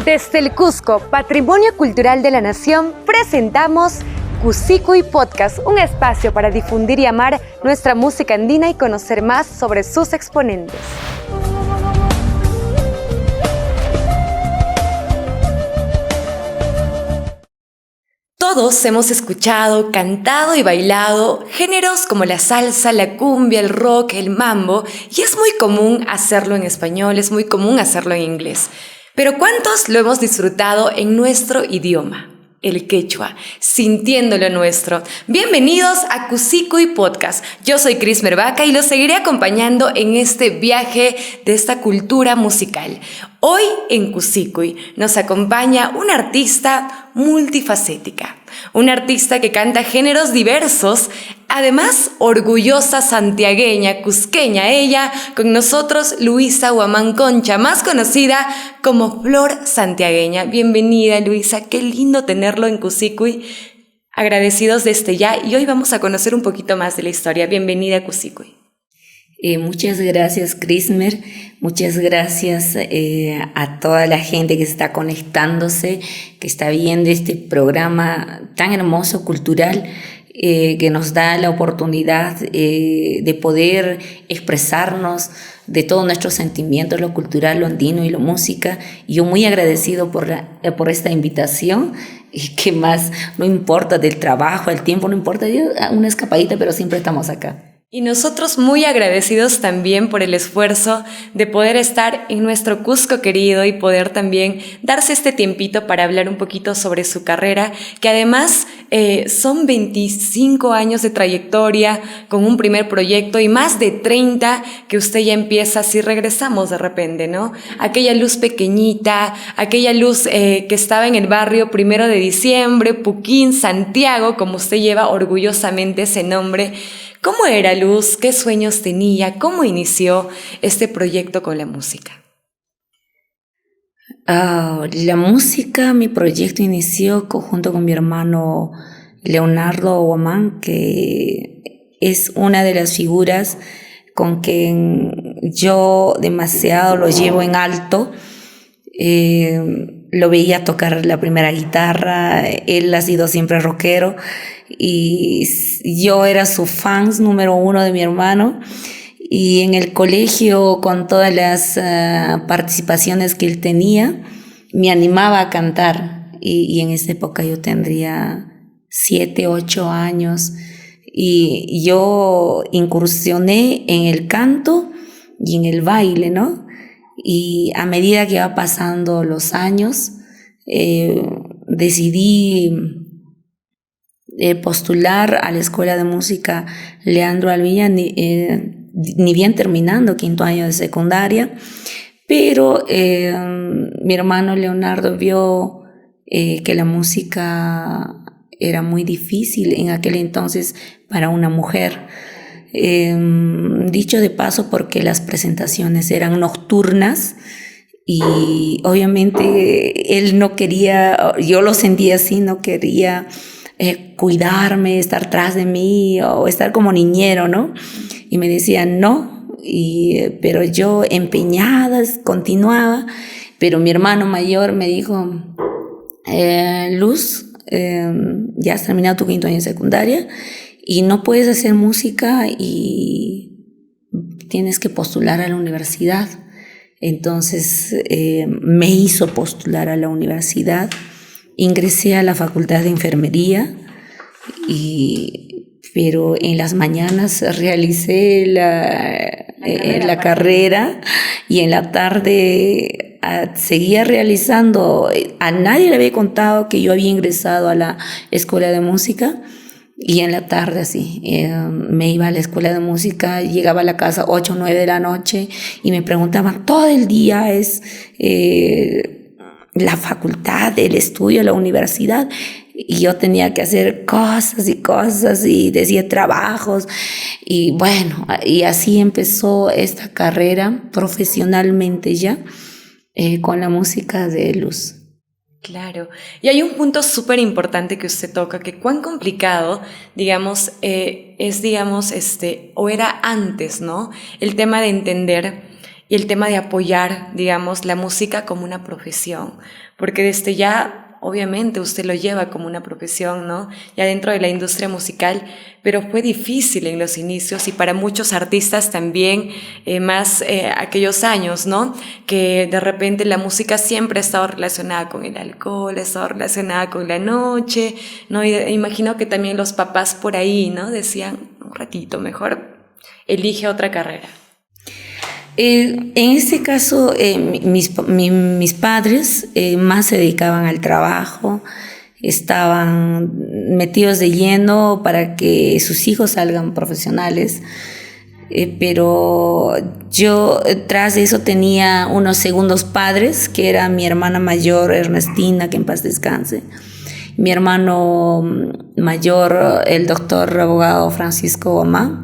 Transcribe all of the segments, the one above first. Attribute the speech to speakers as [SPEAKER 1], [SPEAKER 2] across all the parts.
[SPEAKER 1] Desde el Cusco, Patrimonio Cultural de la Nación, presentamos Cusicuy Podcast, un espacio para difundir y amar nuestra música andina y conocer más sobre sus exponentes. Todos hemos escuchado, cantado y bailado géneros como la salsa, la cumbia, el rock, el mambo, y es muy común hacerlo en español, es muy común hacerlo en inglés. Pero ¿cuántos lo hemos disfrutado en nuestro idioma? El quechua, sintiéndolo nuestro. Bienvenidos a Cusicuy Podcast. Yo soy Cris Mervaca y los seguiré acompañando en este viaje de esta cultura musical. Hoy en Cusicuy nos acompaña una artista multifacética, una artista que canta géneros diversos, además orgullosa santiagueña, cusqueña ella, con nosotros Luisa Huamán Concha, más conocida como Flor Santiagueña. Bienvenida, Luisa, qué lindo tenerlo en Cusicuy, agradecidos desde ya, y hoy vamos a conocer un poquito más de la historia. Bienvenida a Cusicuy.
[SPEAKER 2] Muchas gracias, Crismer. Muchas gracias a toda la gente que está conectándose, que está viendo este programa tan hermoso, cultural, que nos da la oportunidad de poder expresarnos de todos nuestros sentimientos, lo cultural, lo andino y lo música. Y yo muy agradecido por esta invitación. Y que más no importa del trabajo, el tiempo, no importa, una escapadita, pero siempre estamos acá.
[SPEAKER 1] Y nosotros muy agradecidos también por el esfuerzo de poder estar en nuestro Cusco querido y poder también darse este tiempito para hablar un poquito sobre su carrera, que además son 25 años de trayectoria con un primer proyecto y más de 30 que usted ya empieza, si regresamos de repente, ¿no? Aquella luz pequeñita, aquella luz que estaba en el barrio 1 de diciembre, Puquín, Santiago, como usted lleva orgullosamente ese nombre. ¿Cómo era Luz? ¿Qué sueños tenía? ¿Cómo inició este proyecto con la música?
[SPEAKER 2] La música, mi proyecto inició junto con mi hermano Leonardo Huamán, que es una de las figuras con quien yo demasiado lo llevo en alto. Lo veía tocar la primera guitarra, él ha sido siempre rockero y yo era su fan número 1 de mi hermano, y en el colegio, con todas las participaciones que él tenía, me animaba a cantar, y en esa época yo tendría 7, 8 años, y yo incursioné en el canto y en el baile, ¿no? Y a medida que iba pasando los años, decidí postular a la Escuela de Música Leandro Alviña, ni bien terminando 5º año de secundaria, pero mi hermano Leonardo vio que la música era muy difícil en aquel entonces para una mujer. Dicho de paso, porque las presentaciones eran nocturnas y obviamente él no quería, yo lo sentía así, no quería cuidarme, estar tras de mí o estar como niñero, ¿no? Y me decía no, pero yo empeñada continuaba, pero mi hermano mayor me dijo, Luz, ya has terminado tu 5º año de secundaria y no puedes hacer música y tienes que postular a la universidad. Entonces me hizo postular a la universidad, ingresé a la Facultad de Enfermería, pero en las mañanas realicé la carrera y en la tarde seguía realizando. A nadie le había contado que yo había ingresado a la Escuela de Música. Y en la tarde así, me iba a la escuela de música, llegaba a la casa 8 o 9 de la noche y me preguntaban, todo el día es la facultad, el estudio, la universidad. Y yo tenía que hacer cosas y decía trabajos. Y bueno, y así empezó esta carrera profesionalmente ya con la música de Luz.
[SPEAKER 1] Claro, y hay un punto súper importante que usted toca, que cuán complicado, digamos, es, digamos, o era antes, ¿no? El tema de entender y el tema de apoyar, digamos, la música como una profesión, porque desde ya obviamente usted lo lleva como una profesión, ¿no? Ya dentro de la industria musical, pero fue difícil en los inicios y para muchos artistas también, más aquellos años, ¿no? Que de repente la música siempre ha estado relacionada con el alcohol, ha estado relacionada con la noche, ¿no? Y imagino que también los papás por ahí, ¿no? Decían, un ratito, mejor elige otra carrera.
[SPEAKER 2] En este caso, mis padres más se dedicaban al trabajo, estaban metidos de lleno para que sus hijos salgan profesionales, pero yo tras de eso tenía unos segundos padres, que era mi hermana mayor Ernestina, que en paz descanse, mi hermano mayor, el doctor abogado Francisco Gomán,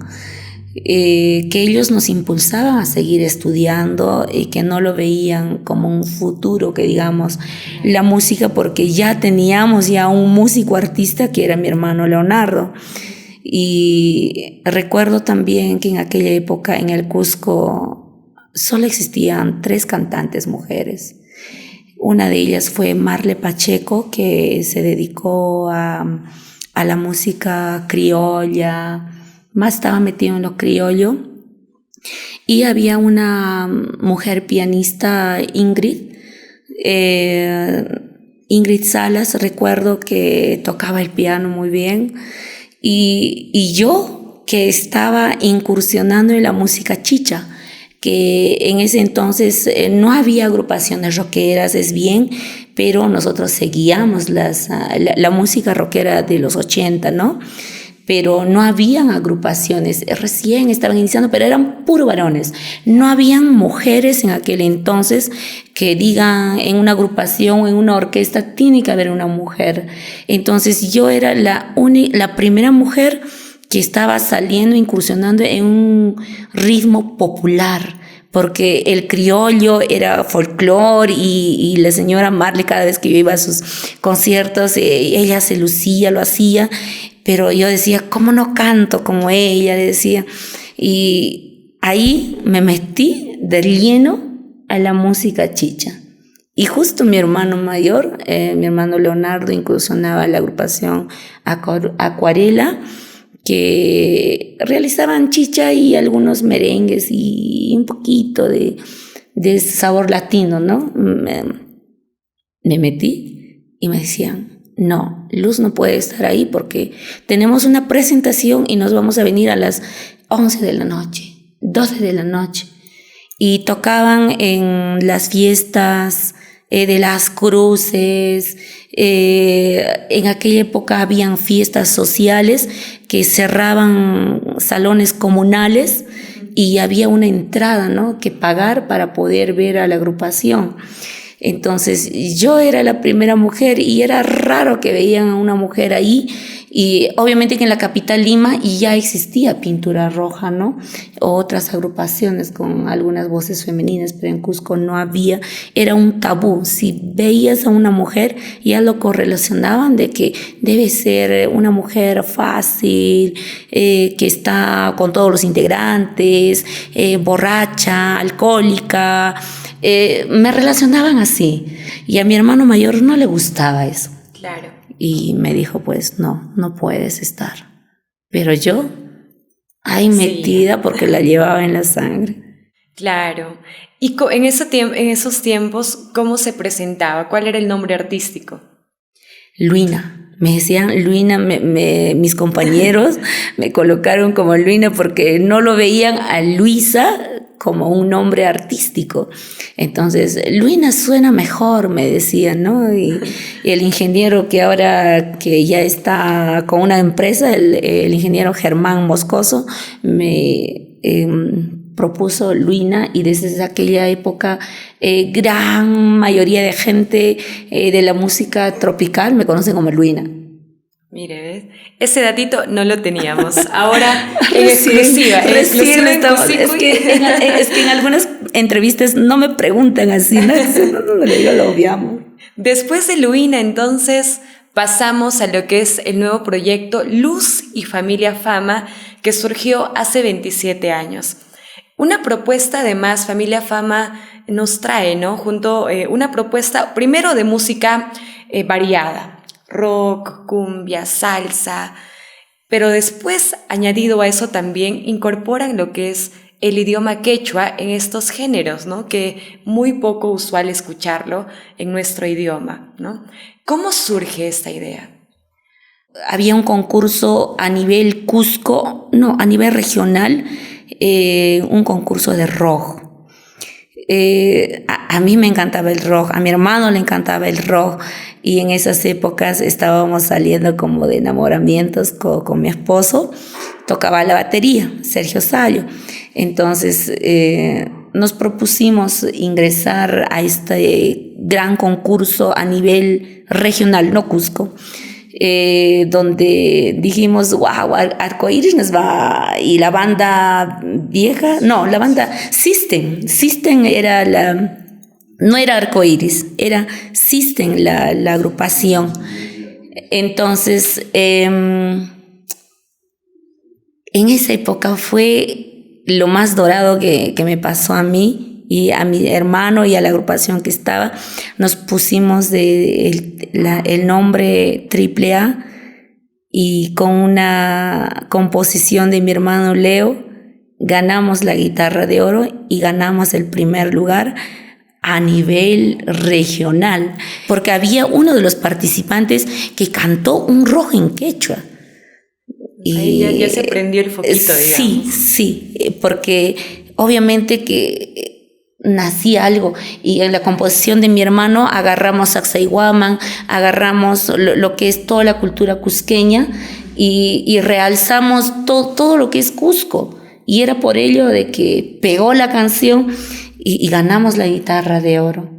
[SPEAKER 2] que ellos nos impulsaban a seguir estudiando y que no lo veían como un futuro, que digamos, la música, porque ya teníamos ya un músico artista que era mi hermano Leonardo. Y recuerdo también que en aquella época en el Cusco solo existían 3 cantantes mujeres. Una de ellas fue Marle Pacheco, que se dedicó a la música criolla, más estaba metido en lo criollo, y había una mujer pianista, Ingrid Salas, recuerdo que tocaba el piano muy bien, y yo que estaba incursionando en la música chicha, que en ese entonces no había agrupaciones rockeras, es bien, pero nosotros seguíamos la música rockera de los 80, ¿no? Pero no habían agrupaciones, recién estaban iniciando, pero eran puro varones. No habían mujeres en aquel entonces que digan en una agrupación o en una orquesta tiene que haber una mujer. Entonces yo era la primera mujer que estaba saliendo, incursionando en un ritmo popular, porque el criollo era folclore y la señora Marley, cada vez que yo iba a sus conciertos, ella se lucía, lo hacía, pero yo decía, ¿cómo no canto como ella? Decía. Y ahí me metí de lleno a la música chicha. Y justo mi hermano mayor, mi hermano Leonardo, incursionaba en la agrupación Acuarela, que realizaban chicha y algunos merengues y un poquito de sabor latino, ¿no? Me metí y me decían, no, Luz no puede estar ahí porque tenemos una presentación y nos vamos a venir a las 11 de la noche, 12 de la noche. Y tocaban en las fiestas de las cruces. En aquella época habían fiestas sociales que cerraban salones comunales y había una entrada, ¿no?, que pagar para poder ver a la agrupación. Entonces yo era la primera mujer y era raro que veían a una mujer ahí, y obviamente que en la capital Lima ya existía Pintura Roja, ¿no?, otras agrupaciones con algunas voces femeninas, pero en Cusco no había, era un tabú. Si veías a una mujer ya lo correlacionaban de que debe ser una mujer fácil, que está con todos los integrantes, borracha, alcohólica. Me relacionaban así, y a mi hermano mayor no le gustaba eso.
[SPEAKER 1] Claro.
[SPEAKER 2] Y me dijo, pues no puedes estar. Pero yo, ahí metida, porque la llevaba en la sangre.
[SPEAKER 1] Claro. Y en esos tiempos, ¿cómo se presentaba? ¿Cuál era el nombre artístico?
[SPEAKER 2] Luina. Me decían Luina, mis compañeros me colocaron como Luina porque no lo veían a Luisa como un nombre artístico. Entonces, Luina suena mejor, me decían, ¿no? Y el ingeniero que ahora que ya está con una empresa, el ingeniero Germán Moscoso, me propuso Luina, y desde aquella época gran mayoría de gente de la música tropical me conoce como Luina.
[SPEAKER 1] Mire, ¿ves? Ese datito no lo teníamos. Ahora en exclusiva.
[SPEAKER 2] Es que en algunas entrevistas no me preguntan así, ¿no? Yo lo obviamos.
[SPEAKER 1] Después de Luina, entonces, pasamos a lo que es el nuevo proyecto Luz y Familia Fama, que surgió hace 27 años. Una propuesta además, Familia Fama nos trae, ¿no? Junto una propuesta primero de música variada, rock, cumbia, salsa, pero después, añadido a eso también, incorporan lo que es el idioma quechua en estos géneros, ¿no? Que muy poco usual escucharlo en nuestro idioma, ¿no? ¿Cómo surge esta idea?
[SPEAKER 2] Había un concurso a nivel Cusco, no, a nivel regional, un concurso de rock. A mí me encantaba el rock, a mi hermano le encantaba el rock, y en esas épocas estábamos saliendo como de enamoramientos con mi esposo. Tocaba la batería, Sergio Sallo. Entonces nos propusimos ingresar a este gran concurso a nivel regional, no Cusco, donde dijimos, wow, Arcoíris nos va, y la banda vieja, no, la banda System era no era Arcoíris, era System la agrupación. Entonces, en esa época fue lo más dorado que me pasó a mí y a mi hermano y a la agrupación que estaba. Nos pusimos el nombre AAA, y con una composición de mi hermano Leo ganamos la guitarra de oro y ganamos el primer lugar a nivel regional, porque había uno de los participantes que cantó un rock en quechua.
[SPEAKER 1] Ahí ya se prendió el foquito, digamos.
[SPEAKER 2] Sí, porque obviamente que nacía algo, y en la composición de mi hermano agarramos Sacsayhuaman, agarramos lo que es toda la cultura cusqueña, y realzamos todo lo que es Cusco, y era por ello de que pegó la canción y ganamos la guitarra de oro.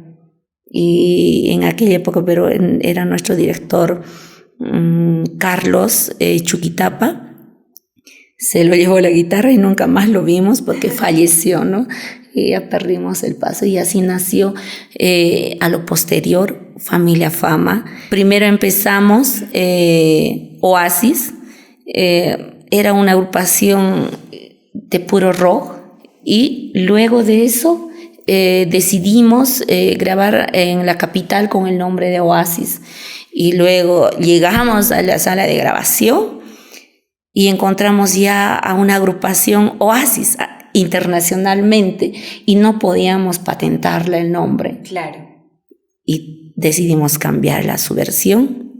[SPEAKER 2] Y en aquella época, pero era nuestro director Carlos Chuquitapa, se lo llevó la guitarra y nunca más lo vimos porque falleció, ¿no? Y ya perdimos el paso, y así nació a lo posterior Familia Fama. Primero empezamos Oasis, era una agrupación de puro rock, y luego de eso decidimos grabar en la capital con el nombre de Oasis, y luego llegamos a la sala de grabación y encontramos ya a una agrupación Oasis internacionalmente, y no podíamos patentarle el nombre.
[SPEAKER 1] Claro.
[SPEAKER 2] Y decidimos cambiarla, su versión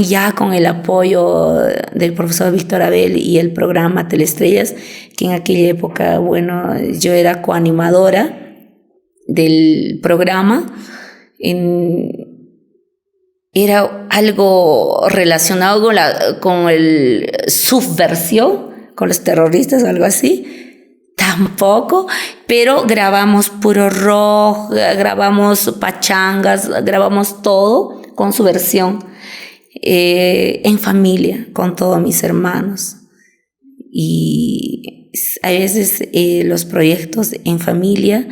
[SPEAKER 2] ya con el apoyo del profesor Víctor Abel y el programa Teleestrellas, que en aquella época, bueno, yo era coanimadora del programa. Era algo relacionado con el subversión, con los terroristas, algo así. Tampoco, pero grabamos puro rock, grabamos pachangas, grabamos todo con su versión, en familia, con todos mis hermanos. Y a veces los proyectos en familia,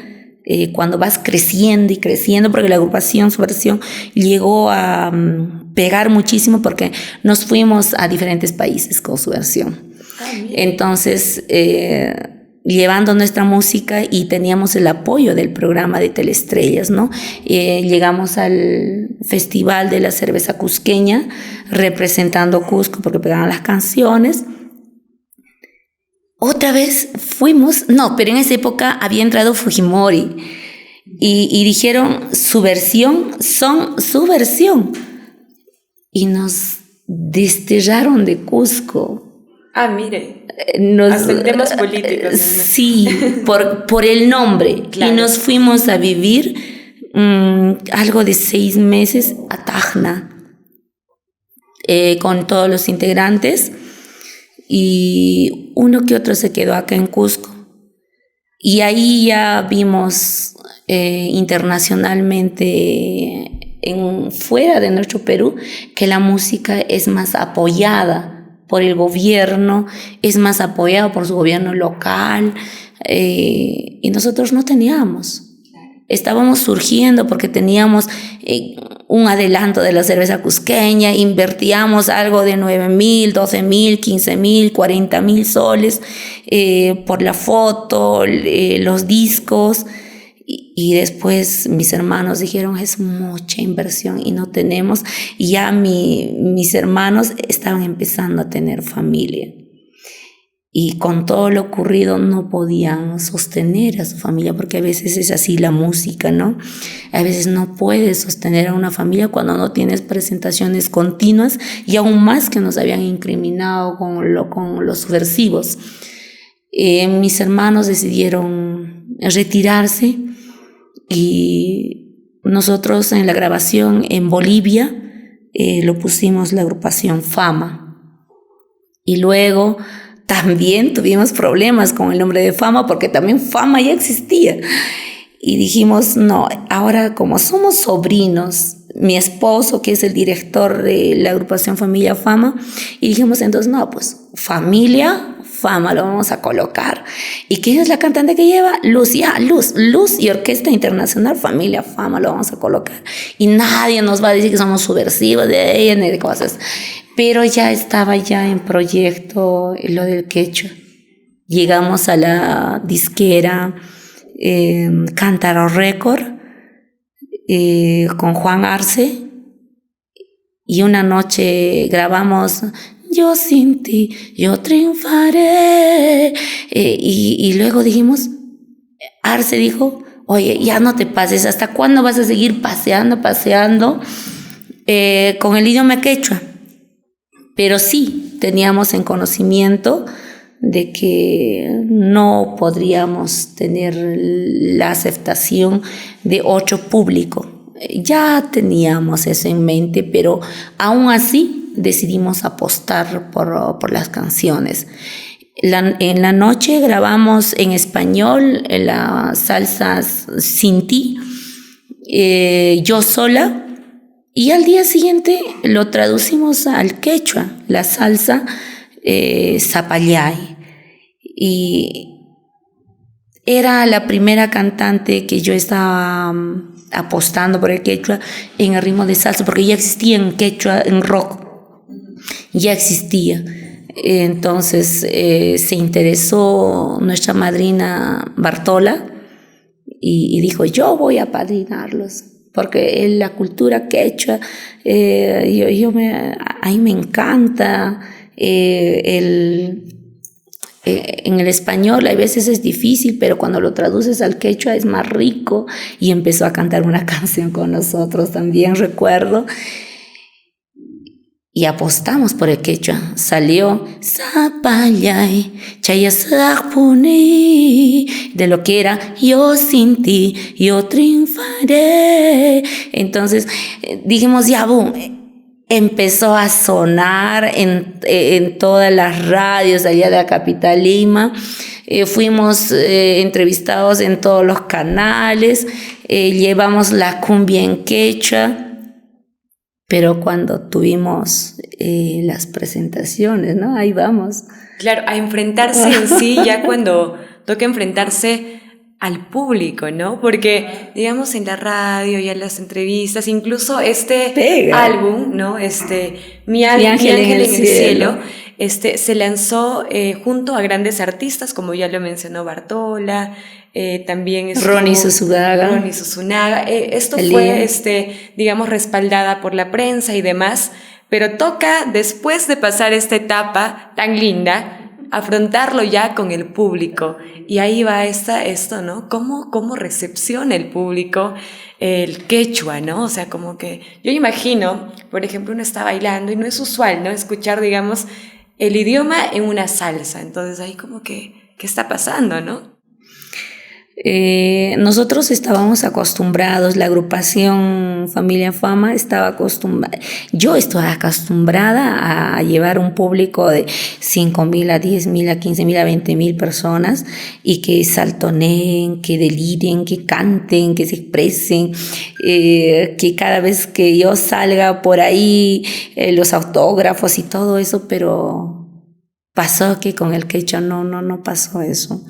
[SPEAKER 2] cuando vas creciendo y creciendo, porque la agrupación, su versión, llegó a pegar muchísimo porque nos fuimos a diferentes países con su versión. Entonces, llevando nuestra música, y teníamos el apoyo del programa de Teleestrellas, ¿no? Llegamos al Festival de la Cerveza Cusqueña representando Cusco porque pegaban las canciones. Otra vez fuimos, no, pero en esa época había entrado Fujimori y dijeron su versión, y nos desterraron de Cusco.
[SPEAKER 1] Mire, hasta en temas políticos.
[SPEAKER 2] Sí, por el nombre. Claro. Y nos fuimos a vivir algo de 6 meses a Tacna, con todos los integrantes, y uno que otro se quedó acá en Cusco. Y ahí ya vimos internacionalmente, fuera de nuestro Perú, que la música es más apoyada por el gobierno, es más apoyada por su gobierno local, y nosotros no teníamos. Estábamos surgiendo porque teníamos un adelanto de la cerveza cusqueña, invertíamos algo de 9.000, 12.000, 15.000, 40.000 soles por la foto, los discos. Y después mis hermanos dijeron, es mucha inversión y no tenemos. Y ya mis hermanos estaban empezando a tener familia. Y con todo lo ocurrido no podían sostener a su familia, porque a veces es así la música, ¿no? A veces no puedes sostener a una familia cuando no tienes presentaciones continuas, y aún más que nos habían incriminado con los subversivos. Mis hermanos decidieron retirarse y nosotros en la grabación en Bolivia lo pusimos la agrupación Fama. Y luego también tuvimos problemas con el nombre de Fama, porque también Fama ya existía. Y dijimos, no, ahora como somos sobrinos, mi esposo, que es el director de la agrupación Familia Fama, y dijimos entonces, no, pues Familia Fama lo vamos a colocar. ¿Y quién es la cantante que lleva? Luz, Luz y Orquesta Internacional Familia Fama lo vamos a colocar. Y nadie nos va a decir que somos subversivos de ella ni de cosas. Pero ya estaba en proyecto lo del quechua. Llegamos a la disquera Cántaro Record con Juan Arce, y una noche grabamos Yo sin ti, yo triunfaré. Y luego dijimos, Arce dijo, oye, ya no te pases, ¿hasta cuándo vas a seguir paseando con el idioma quechua? Pero sí teníamos en conocimiento de que no podríamos tener la aceptación de otro público. Ya teníamos eso en mente, pero aún así decidimos apostar por las canciones. En la noche grabamos en español las salsas Sin Ti, Yo Sola, y al día siguiente lo traducimos al quechua, la salsa Zapallay. Y era la primera cantante que yo estaba apostando por el quechua en el ritmo de salsa, porque ya existía en quechua, en rock, ya existía. Entonces se interesó nuestra madrina Bartola y dijo, yo voy a padrinarlos, porque la cultura quechua, a mí me encanta. En el español a veces es difícil, pero cuando lo traduces al quechua es más rico. Y empezó a cantar una canción con nosotros también, recuerdo. Y apostamos por el quechua. Salió Zapallay, Chayasapuni, de lo que era Yo sin ti, yo triunfaré. Entonces dijimos, ya, boom. Empezó a sonar en todas las radios allá de la capital Lima. Fuimos entrevistados en todos los canales. Llevamos la cumbia en quechua. Pero cuando tuvimos las presentaciones, ¿no? Ahí vamos.
[SPEAKER 1] Claro, a enfrentarse en sí, ya cuando toca enfrentarse al público, ¿no? Porque, digamos, en la radio y en las entrevistas, incluso álbum, ¿no? Mi ángel en el cielo, se lanzó junto a grandes artistas, como ya lo mencionó Bartola, también
[SPEAKER 2] Ronnie Susunaga.
[SPEAKER 1] Esto fue, digamos, respaldada por la prensa y demás, pero toca, después de pasar esta etapa tan linda, afrontarlo ya con el público. Y ahí va esto, ¿no? ¿Cómo recepciona el público el quechua, ¿no? O sea, como que yo imagino, por ejemplo, uno está bailando y no es usual, ¿no? Escuchar, digamos, el idioma en una salsa. Entonces ahí como que, ¿qué está pasando, no?
[SPEAKER 2] Nosotros estábamos acostumbrados, la agrupación Familia Fama estaba acostumbrada, yo estaba acostumbrada a llevar un público de 5.000 a 10.000 a 15.000 a 20.000 personas, y que saltoneen, que deliren, que canten, que se expresen, que cada vez que yo salga por ahí, los autógrafos y todo eso, pero pasó que con el quechua no pasó eso.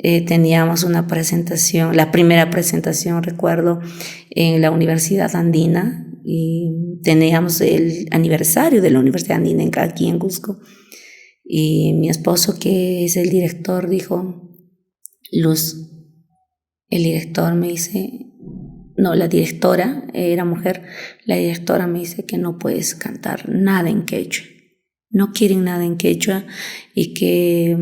[SPEAKER 2] Teníamos una presentación, la primera presentación, recuerdo, en la Universidad Andina, y teníamos el aniversario de la Universidad Andina aquí en Cusco. Y mi esposo, que es el director, dijo: Luz, el director me dice, no, la directora, era mujer, la directora me dice que no puedes cantar nada en quechua. No quieren nada en quechua, y que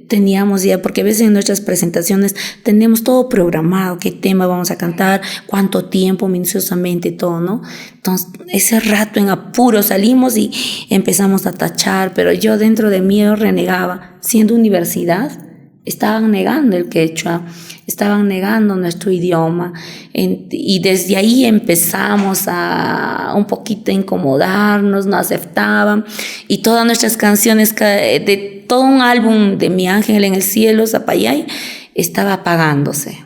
[SPEAKER 2] teníamos ya, porque a veces en nuestras presentaciones tenemos todo programado, qué tema vamos a cantar, cuánto tiempo, minuciosamente, todo, ¿no? Entonces, ese rato en apuro salimos y empezamos a tachar, pero yo dentro de mí yo renegaba. Siendo universidad, estaban negando el quechua, estaban negando nuestro idioma, y desde ahí empezamos a un poquito incomodarnos, no aceptaban, y todas nuestras canciones, de todo un álbum de Mi Ángel en el Cielo, Zapayay, estaba apagándose.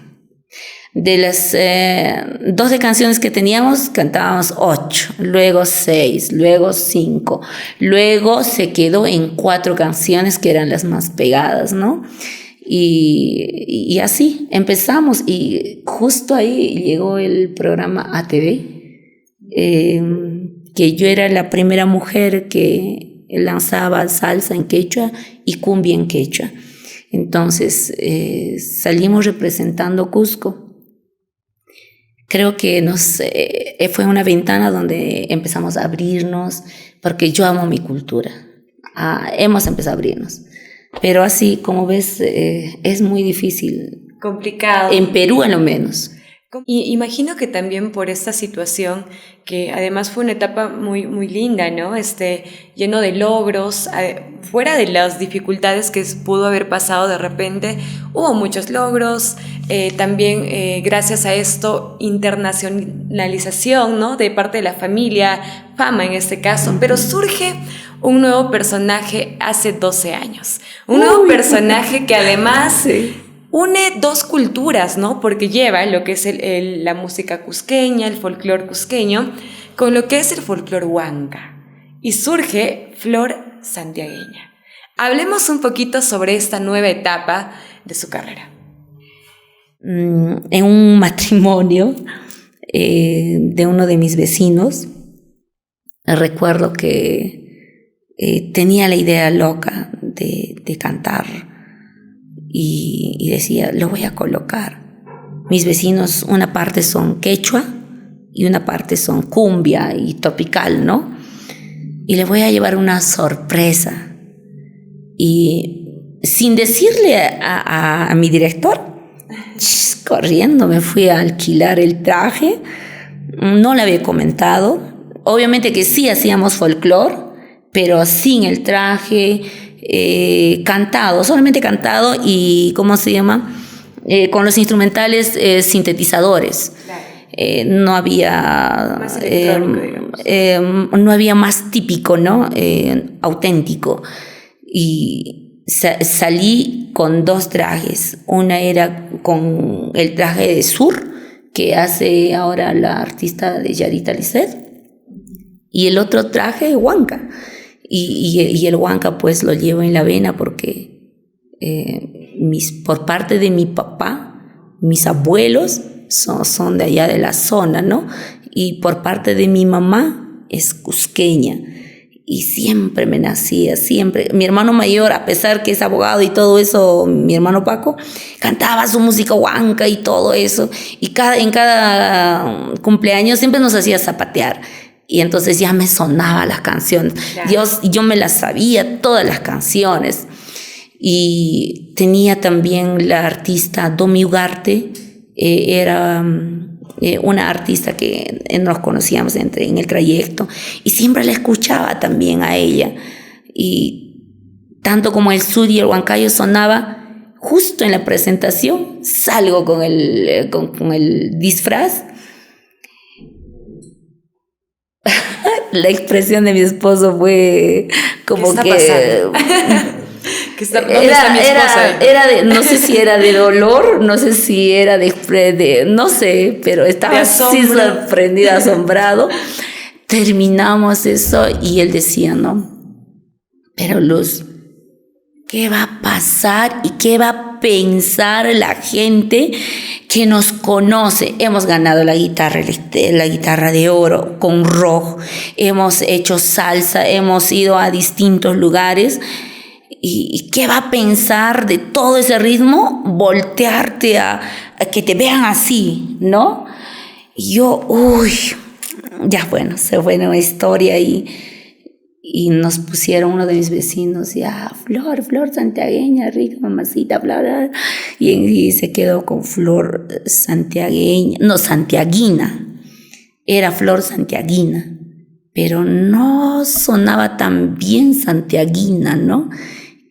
[SPEAKER 2] De las 12 canciones que teníamos, cantábamos 8, luego 6, luego 5, luego se quedó en 4 canciones que eran las más pegadas, ¿no? Y así empezamos, y justo ahí llegó el programa ATV, que yo era la primera mujer que lanzaba salsa en quechua y cumbia en quechua. Entonces salimos representando Cusco. Creo que fue una ventana donde empezamos a abrirnos, porque yo amo mi cultura. Hemos empezado a abrirnos. Pero así, como ves, es muy difícil.
[SPEAKER 1] Complicado.
[SPEAKER 2] En Perú, a lo menos.
[SPEAKER 1] Y imagino que también por esta situación, que además fue una etapa muy, muy linda, ¿no? Lleno de logros, fuera de las dificultades que pudo haber pasado de repente, hubo muchos logros, también gracias a esto, internacionalización, ¿no? De parte de la familia, fama en este caso, pero surge un nuevo personaje hace 12 años, un nuevo personaje que además... Sí. Une 2 culturas, ¿no? Porque lleva lo que es la música cusqueña, el folclore cusqueño, con lo que es el folclore huanca. Y surge Flor Santiagueña. Hablemos un poquito sobre esta nueva etapa de su carrera.
[SPEAKER 2] En un matrimonio de uno de mis vecinos, recuerdo que tenía la idea loca de cantar. Y decía, lo voy a colocar. Mis vecinos, una parte son quechua y una parte son cumbia y tropical, ¿no? Y le voy a llevar una sorpresa. Y sin decirle a mi director, corriendo me fui a alquilar el traje. No le había comentado. Obviamente que sí hacíamos folclore, pero sin el traje, cantado, solamente cantado, y ¿cómo se llama? Con los instrumentales sintetizadores. Claro. No había no había más típico, ¿no? Auténtico. Y salí con 2 trajes. Una era con el traje de sur que hace ahora la artista de Yarita Lisset, y el otro traje huanca. Y el huanca pues lo llevo en la vena porque por parte de mi papá, mis abuelos son de allá de la zona, ¿no? Y por parte de mi mamá es cusqueña. Y siempre me nacía, siempre. Mi hermano mayor, a pesar que es abogado y todo eso, mi hermano Paco, cantaba su música huanca y todo eso. Y en cada cumpleaños siempre nos hacía zapatear. Y entonces ya me sonaba las canciones. Claro. Yo me las sabía, todas las canciones. Y tenía también la artista Domi Ugarte, era una artista que nos conocíamos en el trayecto, y siempre la escuchaba también a ella. Y tanto como el sur y el huancayo sonaba, justo en la presentación salgo con el disfraz. La expresión de mi esposo fue como que no sé si era de dolor, no sé si era no sé, pero estaba así sorprendido, asombrado. Terminamos eso y él decía, no, pero Luz, ¿qué va a pasar y qué va a pensar la gente que nos conoce? Hemos ganado la guitarra de oro con rock, hemos hecho salsa, hemos ido a distintos lugares. ¿Y qué va a pensar de todo ese ritmo? Voltearte a que te vean así, ¿no? Y yo, ya bueno, se fue una historia y nos pusieron uno de mis vecinos, ya, Flor santiagueña, rica mamacita, bla, bla, y se quedó con Flor santiagueña, no, santiaguina, era Flor santiaguina, pero no sonaba tan bien santiaguina, ¿no?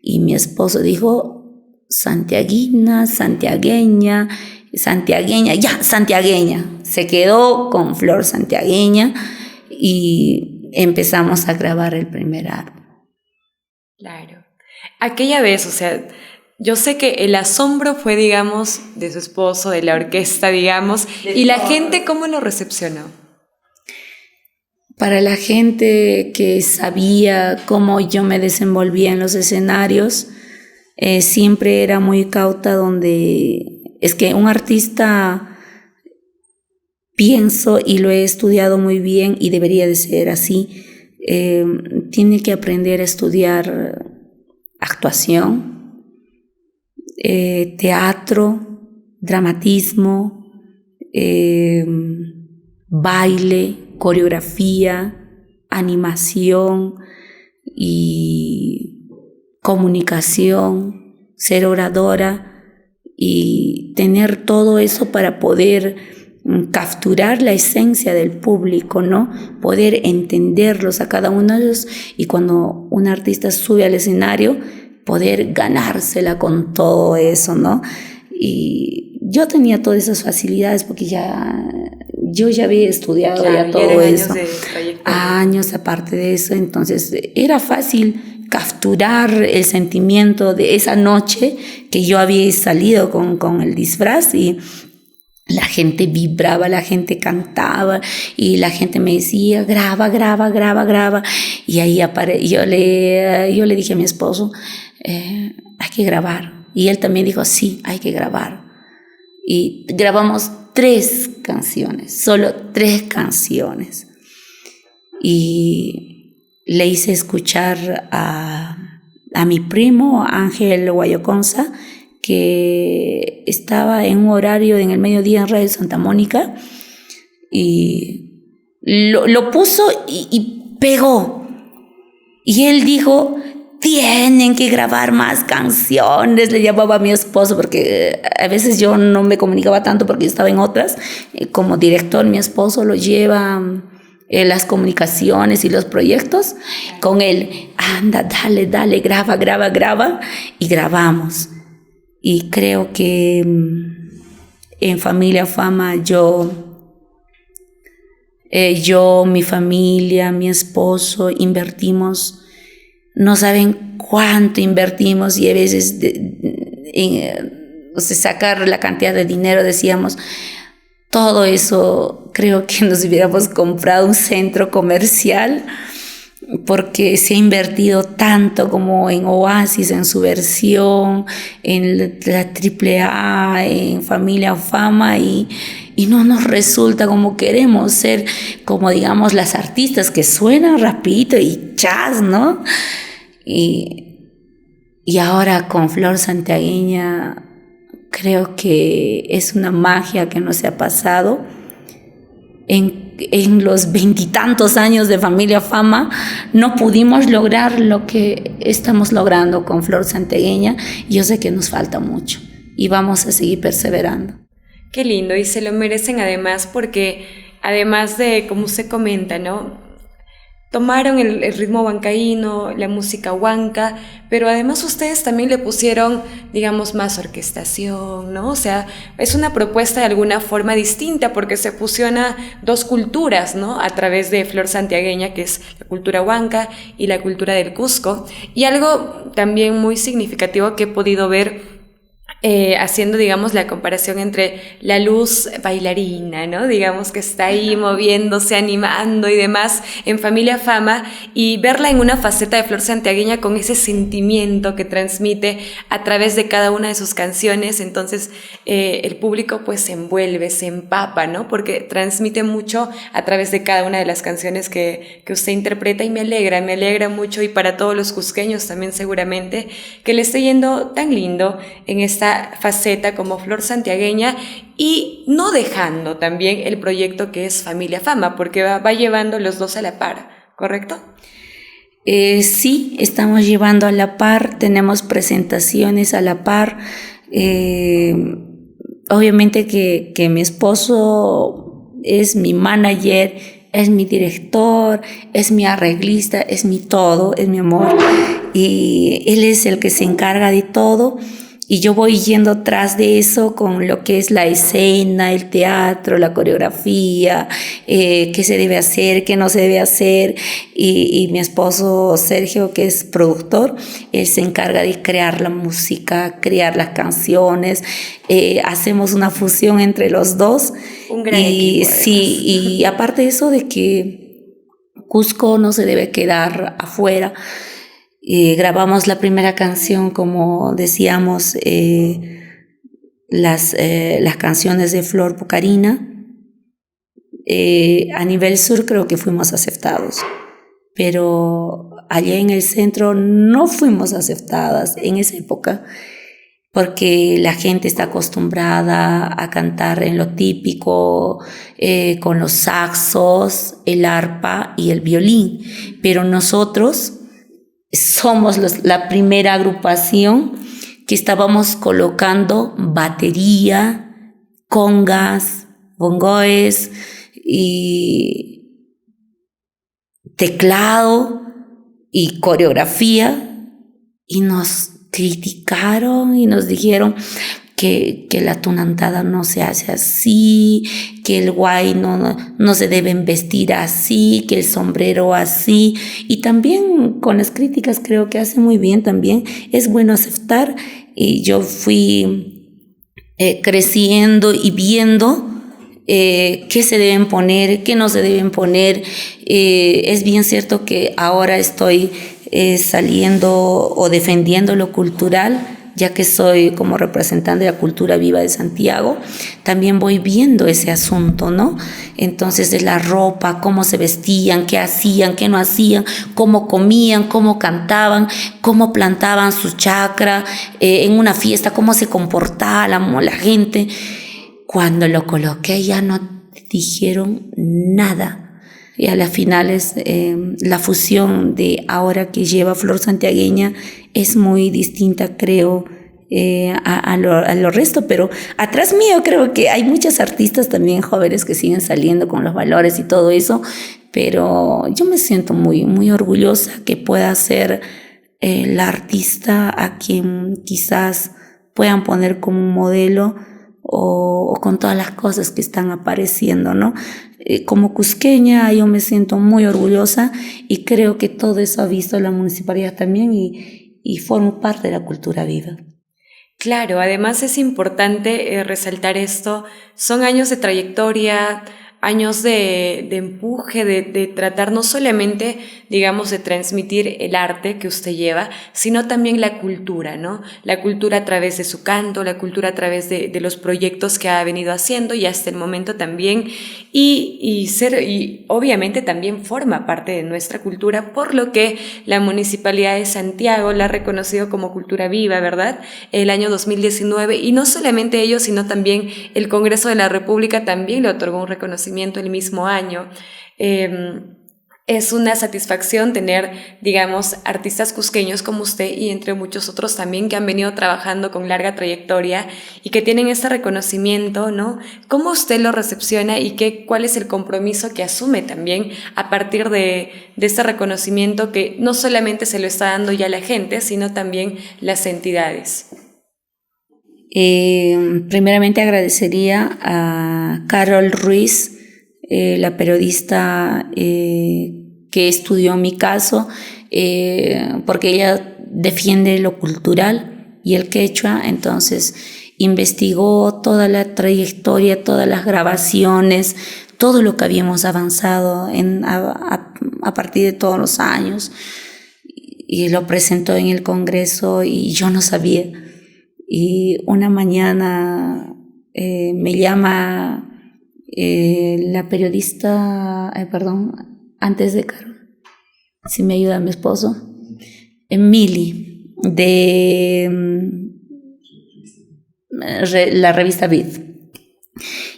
[SPEAKER 2] Y mi esposo dijo, santiaguina, santiagueña, ya, santiagueña. Se quedó con Flor santiagueña y empezamos a grabar el primer álbum.
[SPEAKER 1] Claro. Aquella vez, o sea, yo sé que el asombro fue, digamos, de su esposo, de la orquesta, digamos, y la gente, ¿cómo lo recepcionó?
[SPEAKER 2] Para la gente que sabía cómo yo me desenvolvía en los escenarios, siempre era muy cauta, donde es que un artista, pienso y lo he estudiado muy bien y debería de ser así, tiene que aprender a estudiar actuación, teatro, dramatismo, baile, coreografía, animación y comunicación, ser oradora y tener todo eso para poder capturar la esencia del público, ¿no? Poder entenderlos a cada uno de ellos, y cuando un artista sube al escenario, poder ganársela con todo eso, ¿no? Y yo tenía todas esas facilidades porque yo ya había estudiado, claro, ya todo eso, años aparte de eso, entonces era fácil capturar el sentimiento de esa noche que yo había salido con el disfraz, y la gente vibraba, la gente cantaba y la gente me decía, graba, y ahí yo le dije a mi esposo, hay que grabar, y él también dijo, sí, hay que grabar, y grabamos 3 canciones, solo 3 canciones, y le hice escuchar a mi primo Ángel Guayoconza, que estaba en un horario en el mediodía en Radio Santa Mónica, y lo puso y pegó, y él dijo, tienen que grabar más canciones, le llamaba a mi esposo, porque a veces yo no me comunicaba tanto porque yo estaba en otras, como director mi esposo lo lleva las comunicaciones y los proyectos, con él, anda, dale, graba, y grabamos. Y creo que en Familia Fama mi familia, mi esposo, invertimos, no saben cuánto invertimos, y a veces sacar la cantidad de dinero, decíamos, todo eso creo que nos hubiéramos comprado un centro comercial, porque se ha invertido tanto como en Oasis, en su versión, en la AAA, en Familia Fama, y no nos resulta como queremos ser, como digamos las artistas que suenan rapidito y jazz, ¿no? Y ahora con Flor santiagueña creo que es una magia que nos ha pasado. En los 20 y tantos años de Familia Fama no pudimos lograr lo que estamos logrando con Flor santiagueña, y yo sé que nos falta mucho y vamos a seguir perseverando.
[SPEAKER 1] Qué lindo, y se lo merecen además, porque además de, como usted comenta, ¿no?, tomaron el ritmo huancaíno, la música huanca, pero además ustedes también le pusieron, digamos, más orquestación, ¿no? O sea, es una propuesta de alguna forma distinta, porque se fusiona 2 culturas, ¿no?, a través de Flor santiagueña, que es la cultura huanca y la cultura del Cusco. Y algo también muy significativo que he podido ver haciendo, digamos, la comparación entre la luz bailarina, ¿no? Digamos que está ahí moviéndose, animando y demás en Familia Fama, y verla en una faceta de Flor Santiagueña con ese sentimiento que transmite a través de cada una de sus canciones. Entonces el público pues se envuelve, se empapa, ¿no? Porque transmite mucho a través de cada una de las canciones que usted interpreta, y me alegra mucho, y para todos los cusqueños también seguramente, que le esté yendo tan lindo en esta faceta como Flor Santiagueña, y no dejando también el proyecto que es Familia Fama, porque va llevando los dos a la par, ¿correcto?
[SPEAKER 2] Sí, estamos llevando a la par, tenemos presentaciones a la par. Obviamente que mi esposo es mi manager, es mi director, es mi arreglista, es mi todo, es mi amor, y él es el que se encarga de todo. Y yo voy yendo tras de eso con lo que es la escena, el teatro, la coreografía, qué se debe hacer, qué no se debe hacer. Y mi esposo Sergio, que es productor, él se encarga de crear la música, crear las canciones. Hacemos una fusión entre los dos.
[SPEAKER 1] Un gran equipo, además.
[SPEAKER 2] Sí, y aparte de eso de que Cusco no se debe quedar afuera. Grabamos la primera canción, como decíamos, las canciones de Flor Pucarina. A nivel sur creo que fuimos aceptados, pero allá en el centro no fuimos aceptadas en esa época, porque la gente está acostumbrada a cantar en lo típico, con los saxos, el arpa y el violín, pero nosotros somos la primera agrupación que estábamos colocando batería, congas, bongoes y teclado y coreografía, y nos criticaron y nos dijeron que la tunantada no se hace así, que el guay no se deben vestir así, que el sombrero así. Y también con las críticas creo que hace muy bien también. Es bueno aceptar, y yo fui creciendo y viendo qué se deben poner, qué no se deben poner. Es bien cierto que ahora estoy saliendo o defendiendo lo cultural, ya que soy como representante de la cultura viva de Santiago. También voy viendo ese asunto, ¿no? Entonces, de la ropa, cómo se vestían, qué hacían, qué no hacían, cómo comían, cómo cantaban, cómo plantaban su chakra, en una fiesta, cómo se comportaba la gente. Cuando lo coloqué ya no dijeron nada. Y a las finales, la fusión de ahora que lleva Flor Santiagueña es muy distinta, creo, a lo resto. Pero atrás mío creo que hay muchas artistas también jóvenes que siguen saliendo con los valores y todo eso. Pero yo me siento muy, muy orgullosa que pueda ser la artista a quien quizás puedan poner como un modelo, o con todas las cosas que están apareciendo, ¿no? Como cusqueña yo me siento muy orgullosa, y creo que todo eso ha visto la municipalidad también, y formo parte de la cultura viva.
[SPEAKER 1] Claro, además es importante resaltar esto. Son años de trayectoria, años de empuje, de tratar no solamente, digamos, de transmitir el arte que usted lleva, sino también la cultura, ¿no? La cultura a través de su canto, la cultura a través de los proyectos que ha venido haciendo y hasta el momento también, y obviamente también forma parte de nuestra cultura, por lo que la Municipalidad de Santiago la ha reconocido como cultura viva, ¿verdad? El año 2019, y no solamente ello, sino también el Congreso de la República también le otorgó un reconocimiento el mismo año. Es una satisfacción tener, digamos, artistas cusqueños como usted, y entre muchos otros también que han venido trabajando con larga trayectoria y que tienen este reconocimiento, ¿no? ¿Cómo usted lo recepciona y cuál es el compromiso que asume también a partir de este reconocimiento que no solamente se lo está dando ya la gente, sino también las entidades?
[SPEAKER 2] Primeramente agradecería a Carol Ruiz, la periodista que estudió mi caso, porque ella defiende lo cultural. y el quechua. Entonces investigó toda la trayectoria, todas las grabaciones, todo lo que habíamos avanzado a partir de todos los años, y lo presentó en el Congreso y yo no sabía. Y una mañana me llama la periodista, antes de Caro, si me ayuda mi esposo, Mili, de la revista Vid.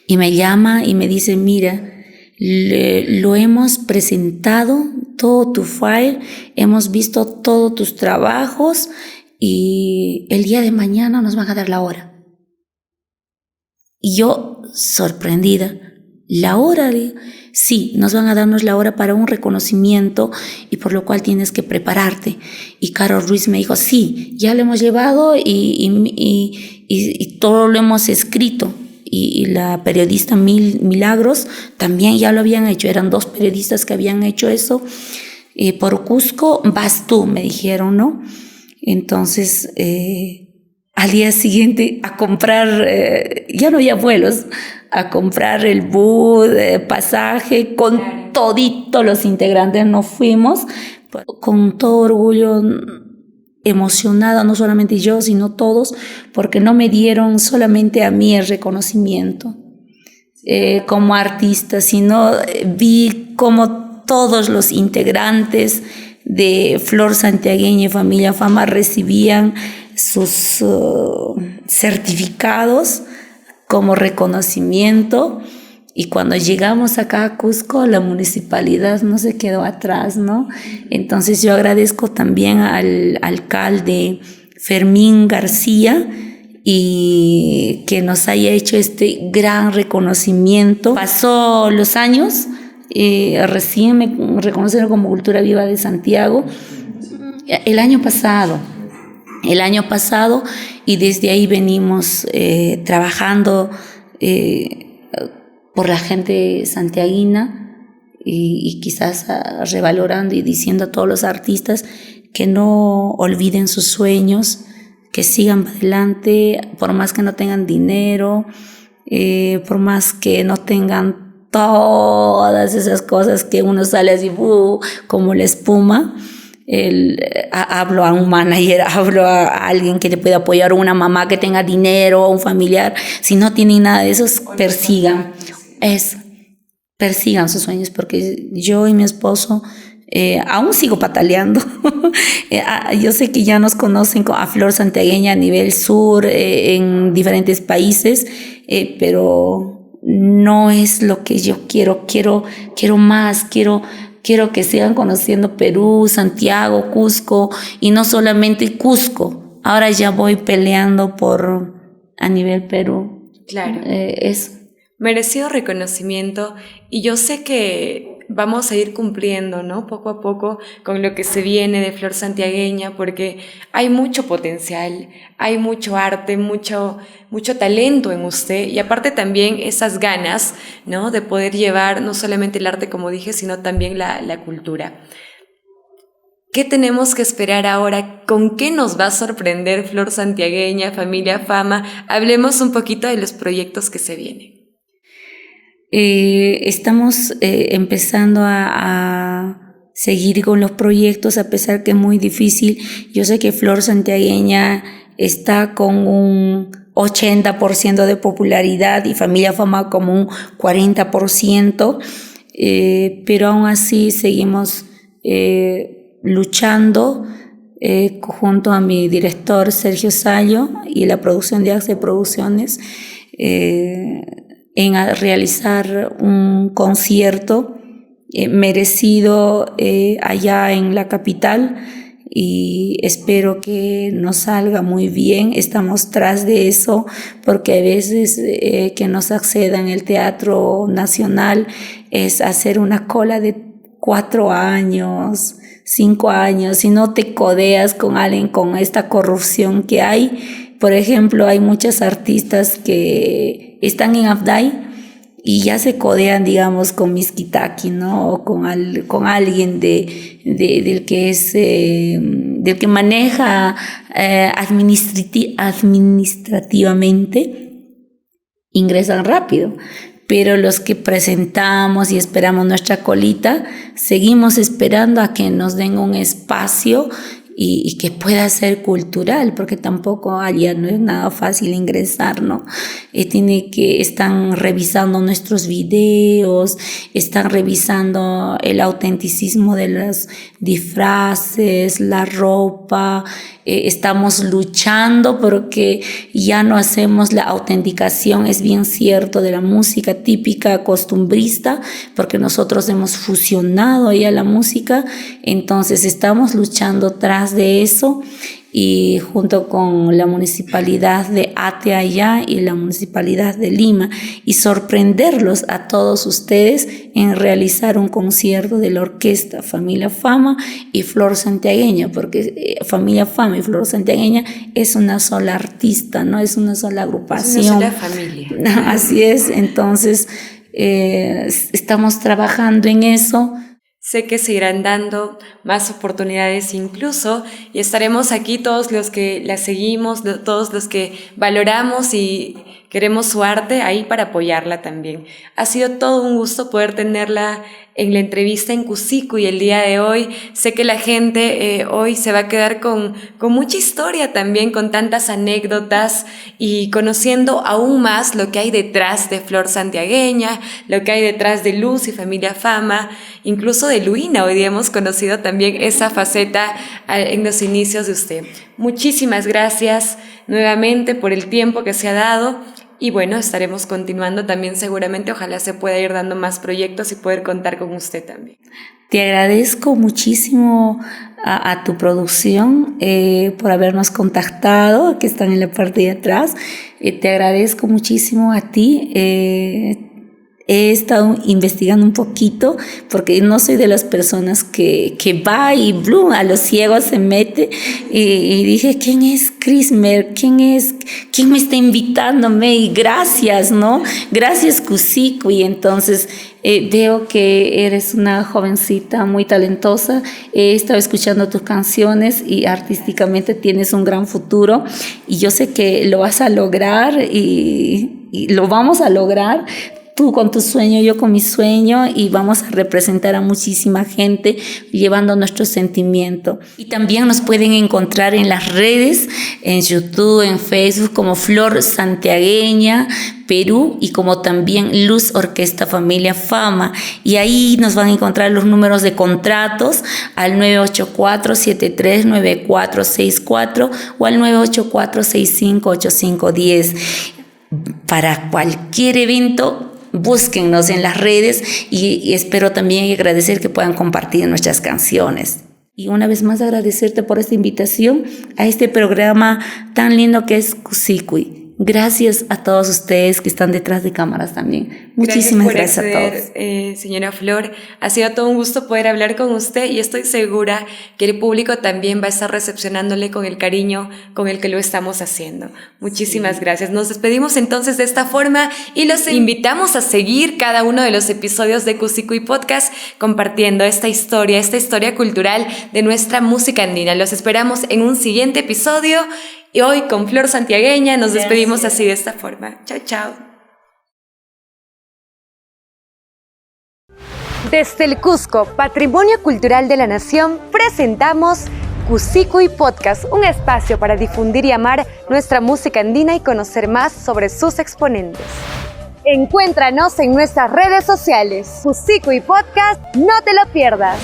[SPEAKER 2] Y me llama y me dice, mira, lo hemos presentado, todo tu file, hemos visto todos tus trabajos y el día de mañana nos van a dar la hora. Y yo, sorprendida, ¿la hora? Sí, nos van a darnos la hora para un reconocimiento y por lo cual tienes que prepararte. Y Caro Ruiz me dijo, sí, ya lo hemos llevado y todo lo hemos escrito. Y la periodista Milagros también ya lo habían hecho, eran 2 periodistas que habían hecho eso. Por Cusco vas tú, me dijeron, ¿no? Entonces, al día siguiente a comprar, ya no había vuelos, a comprar el bus, pasaje, con toditos los integrantes nos fuimos, con todo orgullo, emocionada, no solamente yo, sino todos, porque no me dieron solamente a mí el reconocimiento como artista, sino vi como todos los integrantes de Flor Santiagueña y Familia Fama recibían sus certificados como reconocimiento. Y cuando llegamos acá a Cusco, la municipalidad no se quedó atrás, ¿no? Entonces yo agradezco también al alcalde Fermín García y que nos haya hecho este gran reconocimiento. Pasó los años, recién me reconocieron como Cultura Viva de Santiago el año pasado, y desde ahí venimos trabajando por la gente santiaguina y quizás revalorando y diciendo a todos los artistas que no olviden sus sueños, que sigan adelante, por más que no tengan dinero, por más que no tengan todas esas cosas que uno sale así como la espuma. Hablo a un manager, hablo a alguien que le pueda apoyar, una mamá que tenga dinero, un familiar. Si no tienen nada de eso, persigan sus sueños, porque yo y mi esposo aún sigo pataleando. Yo sé que ya nos conocen a Flor Santiagueña a nivel sur, en diferentes países, pero no es lo que yo quiero más, quiero que sigan conociendo Perú, Santiago, Cusco, y no solamente Cusco. Ahora ya voy peleando a nivel Perú.
[SPEAKER 1] Claro. Merecido reconocimiento, y yo sé que vamos a ir cumpliendo, ¿no? Poco a poco con lo que se viene de Flor Santiagueña, porque hay mucho potencial, hay mucho arte, mucho talento en usted, y aparte también esas ganas, ¿no? De poder llevar no solamente el arte, como dije, sino también la cultura. ¿Qué tenemos que esperar ahora? ¿Con qué nos va a sorprender Flor Santiagueña, Familia Fama? Hablemos un poquito de los proyectos que se vienen.
[SPEAKER 2] Estamos empezando a seguir con los proyectos, a pesar que es muy difícil. Yo sé que Flor Santiagueña está con un 80% de popularidad y Familia Fama como un 40%, pero aún así seguimos luchando junto a mi director Sergio Sallo y la producción de Axe Producciones en realizar un concierto merecido allá en la capital, y espero que nos salga muy bien. Estamos tras de eso, porque a veces que nos accedan el Teatro Nacional es hacer una cola de 4 años, 5 años, si no te codeas con alguien con esta corrupción que hay. Por ejemplo, hay muchas artistas que están en Afday y ya se codean, digamos, con Miskitaki, ¿no? O con alguien del que es del que maneja administrativamente, ingresan rápido. Pero los que presentamos y esperamos nuestra colita, seguimos esperando a que nos den un espacio y que pueda ser cultural, porque tampoco allá no es nada fácil ingresar, ¿no? Están revisando nuestros videos, están revisando el autenticismo de los disfraces, la ropa. Estamos luchando porque ya no hacemos la autenticación, es bien cierto, de la música típica costumbrista, porque nosotros hemos fusionado ya la música. Entonces estamos luchando tras de eso, y junto con la municipalidad de Ate allá y la municipalidad de Lima, y sorprenderlos a todos ustedes en realizar un concierto de la orquesta Familia Fama y Flor Santiagueña, porque Familia Fama y Flor Santiagueña es una sola artista, no es una sola agrupación,
[SPEAKER 1] es una sola familia.
[SPEAKER 2] Así es. Entonces estamos trabajando en eso.
[SPEAKER 1] Sé que se irán dando más oportunidades incluso, y estaremos aquí todos los que la seguimos, todos los que valoramos y queremos su arte ahí para apoyarla también. Ha sido todo un gusto poder tenerla en la entrevista en Cusicu, y el día de hoy sé que la gente hoy se va a quedar con mucha historia también, con tantas anécdotas y conociendo aún más lo que hay detrás de Flor Santiagueña, lo que hay detrás de Luz y Familia Fama, incluso de Luina. Hoy día hemos conocido también esa faceta en los inicios de usted. Muchísimas gracias nuevamente por el tiempo que se ha dado. Y bueno, estaremos continuando también seguramente. Ojalá se pueda ir dando más proyectos y poder contar con usted también.
[SPEAKER 2] Te agradezco muchísimo a tu producción por habernos contactado, que están en la parte de atrás. Te agradezco muchísimo a ti. He estado investigando un poquito, porque no soy de las personas que va y a los ciegos se mete, y dije, ¿quién es Crismer? ¿Quién me está invitándome? Y gracias, ¿no? Gracias, Cusicu. Y entonces veo que eres una jovencita muy talentosa. He estado escuchando tus canciones y artísticamente tienes un gran futuro, y yo sé que lo vas a lograr y lo vamos a lograr. Tú con tu sueño, yo con mi sueño, y vamos a representar a muchísima gente llevando nuestro sentimiento. Y también nos pueden encontrar en las redes, en YouTube, en Facebook, como Flor Santiagueña Perú, y como también Luz Orquesta Familia Fama. Y ahí nos van a encontrar los números de contratos al 984-739464 o al 984-658510. Para cualquier evento, búsquennos en las redes, y espero también agradecer que puedan compartir nuestras canciones. Y una vez más agradecerte por esta invitación a este programa tan lindo que es Cusicu. Gracias a todos ustedes que están detrás de cámaras también. Muchísimas gracias a todos.
[SPEAKER 1] Señora Flor, ha sido todo un gusto poder hablar con usted, y estoy segura que el público también va a estar recepcionándole con el cariño con el que lo estamos haciendo. Muchísimas gracias. Nos despedimos entonces de esta forma, y los invitamos a seguir cada uno de los episodios de Cusicu Podcast, compartiendo esta historia cultural de nuestra música andina. Los esperamos en un siguiente episodio. Y hoy con Flor Santiagueña nos despedimos así, de esta forma. Chao, chao. Desde el Cusco, Patrimonio Cultural de la Nación, presentamos Cusicu Podcast, un espacio para difundir y amar nuestra música andina y conocer más sobre sus exponentes. Encuéntranos en nuestras redes sociales. Cusicu Podcast, no te lo pierdas.